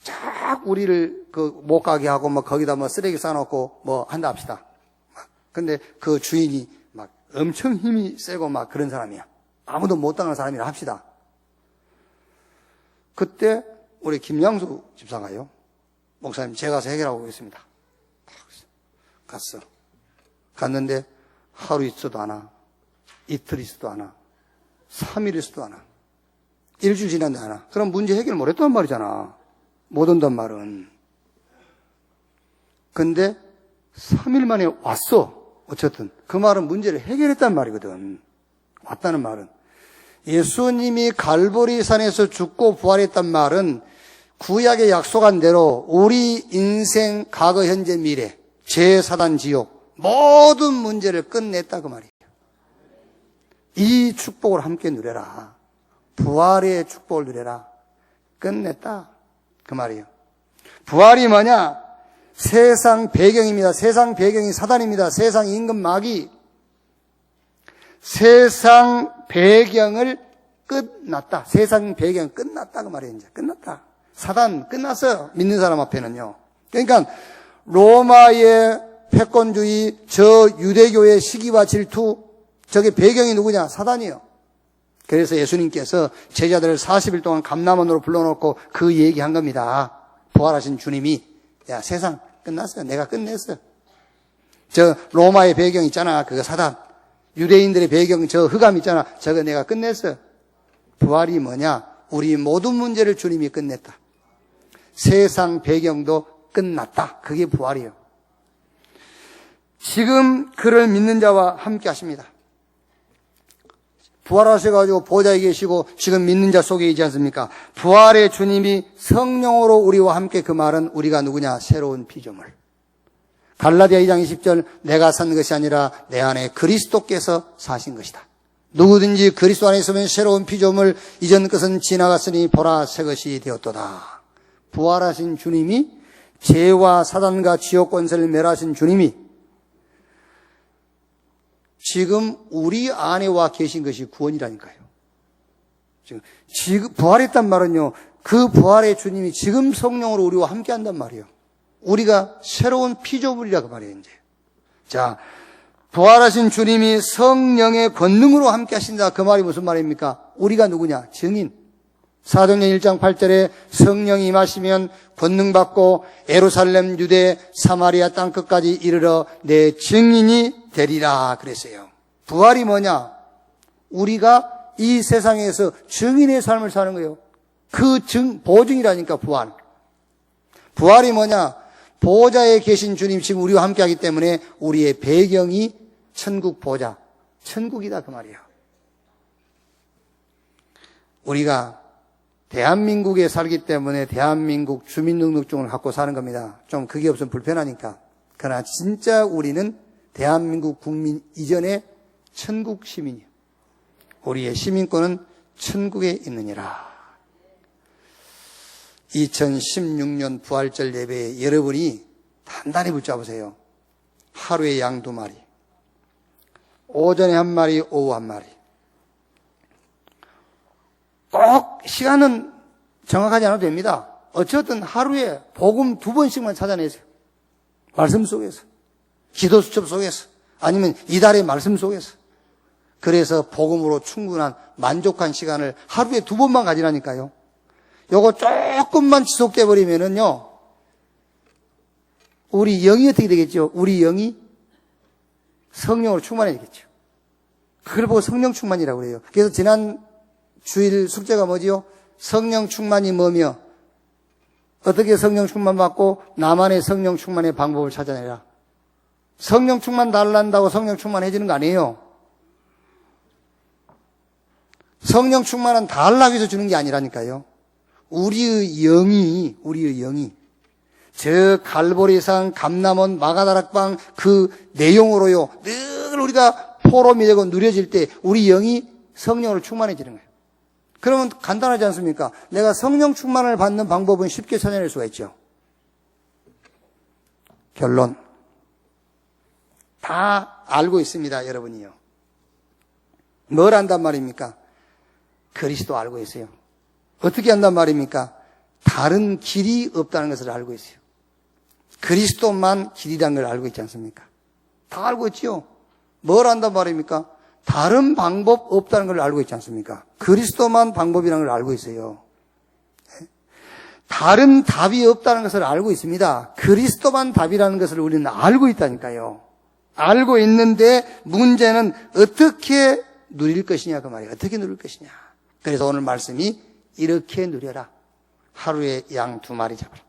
자꾸 우리를 못 가게 하고 거기다 쓰레기 쌓아놓고 한다 합시다. 근데 그 주인이 막 엄청 힘이 세고 그런 사람이야. 아무도 못 당하는 사람이라 합시다. 그때 우리 김양수 집사가요. 목사님 제가 가서 해결하고 오겠습니다. 갔는데 하루 있어도 안 와. 이틀 있어도 안 와. 3일 있어도 안 와. 일주일 지났는데 안 와. 그럼 문제 해결 못 했단 말이잖아. 못 온단 말은. 근데 3일 만에 왔어. 어쨌든 그 말은 문제를 해결했단 말이거든. 왔다는 말은 예수님이 갈보리산에서 죽고 부활했단 말은 구약에 약속한 대로 우리 인생 과거 현재 미래 죄 사단 지옥 모든 문제를 끝냈다 그 말이에요. 이 축복을 함께 누려라. 부활의 축복을 누려라. 끝냈다 그 말이에요. 부활이 뭐냐? 세상 배경입니다. 세상 배경이 사단입니다. 세상 임금 마귀. 세상 배경을 끝났다. 세상 배경 끝났다 그 말이에요. 이제 끝났다. 사단 끝났어요. 믿는 사람 앞에는요. 그러니까 로마의 패권주의, 저 유대교의 시기와 질투, 저게 배경이 누구냐? 사단이에요. 그래서 예수님께서 제자들을 40일 동안 감람원으로 불러놓고 그 얘기한 겁니다. 부활하신 주님이 야 세상 끝났어요. 내가 끝냈어요. 저 로마의 배경 있잖아. 그거 사단. 유대인들의 배경 저 흑암 있잖아. 저거 내가 끝냈어요. 부활이 뭐냐? 우리 모든 문제를 주님이 끝냈다. 세상 배경도 끝났다. 그게 부활이에요. 지금 그를 믿는 자와 함께 하십니다. 부활하셔가지고 보좌에 계시고 지금 믿는 자 속에 있지 않습니까? 부활의 주님이 성령으로 우리와 함께 그 말은 우리가 누구냐? 새로운 피조물. 갈라디아 2장 20절 내가 산 것이 아니라 내 안에 그리스도께서 사신 것이다. 누구든지 그리스도 안에 있으면 새로운 피조물 이전 것은 지나갔으니 보라 새 것이 되었도다. 부활하신 주님이 죄와 사단과 지옥 권세를 멸하신 주님이 지금 우리 안에 와 계신 것이 구원이라니까요. 지금 부활했단 말은요. 그 부활의 주님이 지금 성령으로 우리와 함께 한단 말이에요. 우리가 새로운 피조물이라 그 말이에요. 이제. 자, 부활하신 주님이 성령의 권능으로 함께 하신다. 그 말이 무슨 말입니까? 우리가 누구냐? 증인. 사도행전 1장 8절에 성령이 임하시면 권능 받고 예루살렘, 유대, 사마리아 땅끝까지 이르러 내 증인이 되리라 그랬어요. 부활이 뭐냐? 우리가 이 세상에서 증인의 삶을 사는 거예요. 그 보증이라니까 부활. 부활이 뭐냐? 보좌에 계신 주님 지금 우리와 함께 하기 때문에 우리의 배경이 천국 보좌, 천국이다 그 말이에요. 우리가 대한민국에 살기 때문에 대한민국 주민등록증을 갖고 사는 겁니다. 좀 그게 없으면 불편하니까. 그러나 진짜 우리는 대한민국 국민 이전에 천국 시민이에요. 우리의 시민권은 천국에 있느니라. 2016년 부활절 예배에 여러분이 단단히 붙잡으세요. 하루에 양 2마리. 오전에 1마리, 오후 1마리. 꼭 시간은 정확하지 않아도 됩니다. 어쨌든 하루에 복음 2번씩만 찾아내세요. 말씀 속에서. 기도 수첩 속에서. 아니면 이달의 말씀 속에서. 그래서 복음으로 충분한 만족한 시간을 하루에 2번만 가지라니까요. 요거 조금만 지속돼 버리면은요. 우리 영이 어떻게 되겠죠? 우리 영이 성령으로 충만해지겠죠. 그걸 보고 성령 충만이라고 그래요. 그래서 지난 주일 숙제가 뭐지요? 성령 충만이 뭐며 어떻게 성령 충만 받고 나만의 성령 충만의 방법을 찾아내라. 성령 충만 달란다고 성령 충만해지는 거 아니에요. 성령 충만은 달라고 해서 주는 게 아니라니까요. 우리의 영이 저 갈보리산, 감남원, 마가다락방 그 내용으로요, 늘 우리가 포럼이 되고 누려질 때 우리 영이 성령으로 충만해지는 거예요. 그러면 간단하지 않습니까? 내가 성령 충만을 받는 방법은 쉽게 찾아낼 수가 있죠. 결론. 다 알고 있습니다, 여러분이요. 뭘 안단 말입니까? 그리스도 알고 있어요. 어떻게 안단 말입니까? 다른 길이 없다는 것을 알고 있어요. 그리스도만 길이라는 걸 알고 있지 않습니까? 다 알고 있지요. 뭘 안단 말입니까? 다른 방법 없다는 걸 알고 있지 않습니까? 그리스도만 방법이라는 걸 알고 있어요. 다른 답이 없다는 것을 알고 있습니다. 그리스도만 답이라는 것을 우리는 알고 있다니까요. 알고 있는데 문제는 어떻게 누릴 것이냐 그 말이에요. 어떻게 누릴 것이냐. 그래서 오늘 말씀이 이렇게 누려라. 하루에 양 2마리 잡아라.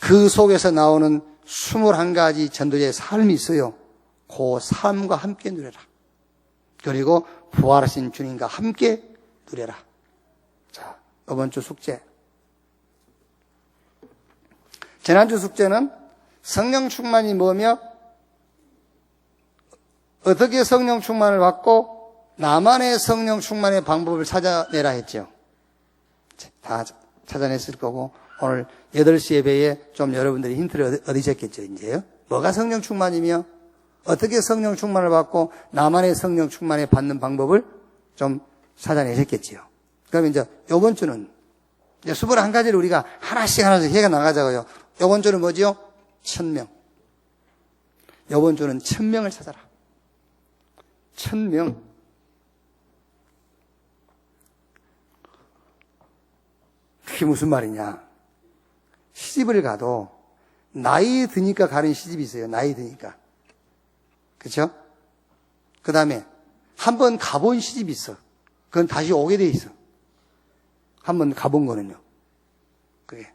그 속에서 나오는 21가지 전도자의 삶이 있어요. 그 삶과 함께 누려라. 그리고 부활하신 주님과 함께 누려라. 자, 이번 주 숙제. 지난주 숙제는 성령 충만이 뭐며 어떻게 성령 충만을 받고 나만의 성령 충만의 방법을 찾아내라 했죠. 다 찾아냈을 거고 오늘 8시 예배에 좀 여러분들이 힌트를 얻으셨겠죠, 이제요. 뭐가 성령 충만이며 어떻게 성령 충만을 받고 나만의 성령 충만을 받는 방법을 좀 찾아내셨겠지요. 그럼 이제 이번 주는 이제 21가지를 우리가 하나씩 해가 나가자고요. 이번 주는 뭐지요? 1000명. 이번 주는 1000명을 찾아라. 1000명. 그게 무슨 말이냐? 시집을 가도 나이 드니까 가는 시집이 있어요. 나이 드니까. 그렇죠? 그 다음에 한 번 가본 시집이 있어. 그건 다시 오게 돼 있어. 한 번 가본 거는요. 그게.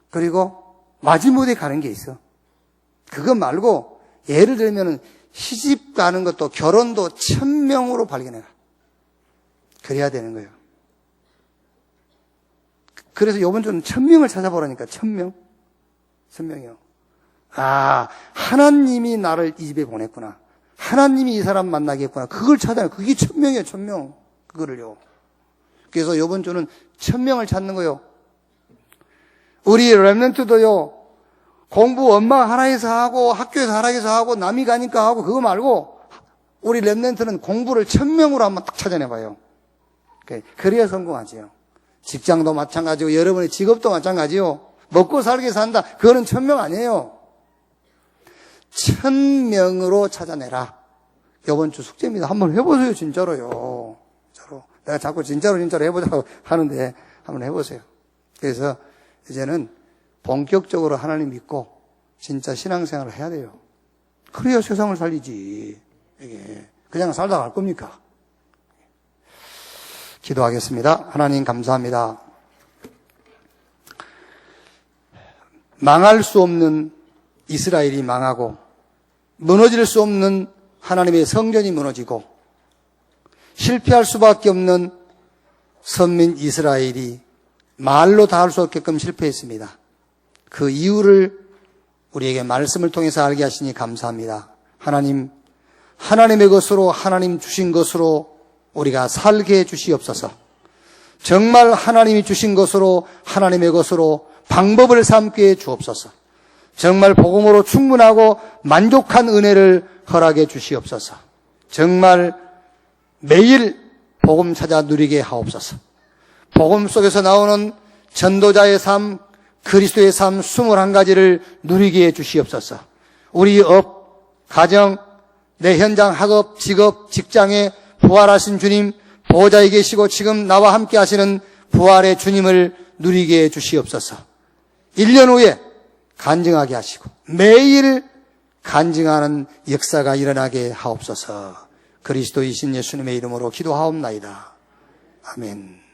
그리고 마지못에 가는 게 있어. 그거 말고 예를 들면은 시집 가는 것도 결혼도 1000명으로 발견해라. 그래야 되는 거예요. 그래서 이번 주는 1000명을 찾아보라니까. 1000명. 1000명이요. 아, 하나님이 나를 이 집에 보냈구나. 하나님이 이 사람 만나겠구나. 그걸 찾아요. 그게 1000명이에요. 1000명. 그거를요. 그래서 이번 주는 1000명을 찾는 거예요. 우리 렘넌트도요. 공부 엄마가 하나에서 하고 학교에서 하나에서 하고 남이 가니까 하고 그거 말고 우리 렘넌트는 공부를 1000명으로 한번 딱 찾아내봐요. 그래야 성공하지요. 직장도 마찬가지고 여러분의 직업도 마찬가지요. 먹고 살게 산다. 그거는 1000명 아니에요. 1000명으로 찾아내라. 이번 주 숙제입니다. 한번 해보세요. 진짜로요. 진짜로. 내가 자꾸 진짜로 해보자고 하는데 한번 해보세요. 그래서 이제는 본격적으로 하나님 믿고 진짜 신앙생활을 해야 돼요. 그래야 세상을 살리지. 이게 그냥 살다 갈 겁니까? 기도하겠습니다. 하나님 감사합니다. 망할 수 없는 이스라엘이 망하고 무너질 수 없는 하나님의 성전이 무너지고 실패할 수밖에 없는 선민 이스라엘이 말로 다 할 수 없게끔 실패했습니다. 그 이유를 우리에게 말씀을 통해서 알게 하시니 감사합니다. 하나님, 하나님의 것으로 하나님 주신 것으로 우리가 살게 해 주시옵소서. 정말 하나님이 주신 것으로 하나님의 것으로 방법을 삼게 해 주옵소서. 정말 복음으로 충분하고 만족한 은혜를 허락해 주시옵소서. 정말 매일 복음 찾아 누리게 하옵소서. 복음 속에서 나오는 전도자의 삶, 그리스도의 삶 21가지를 누리게 해 주시옵소서. 우리 업, 가정, 내 현장, 학업, 직업, 직장에 부활하신 주님, 보호자에 계시고 지금 나와 함께 하시는 부활의 주님을 누리게 해 주시옵소서. 1년 후에 간증하게 하시고 매일 간증하는 역사가 일어나게 하옵소서. 그리스도이신 예수님의 이름으로 기도하옵나이다. 아멘.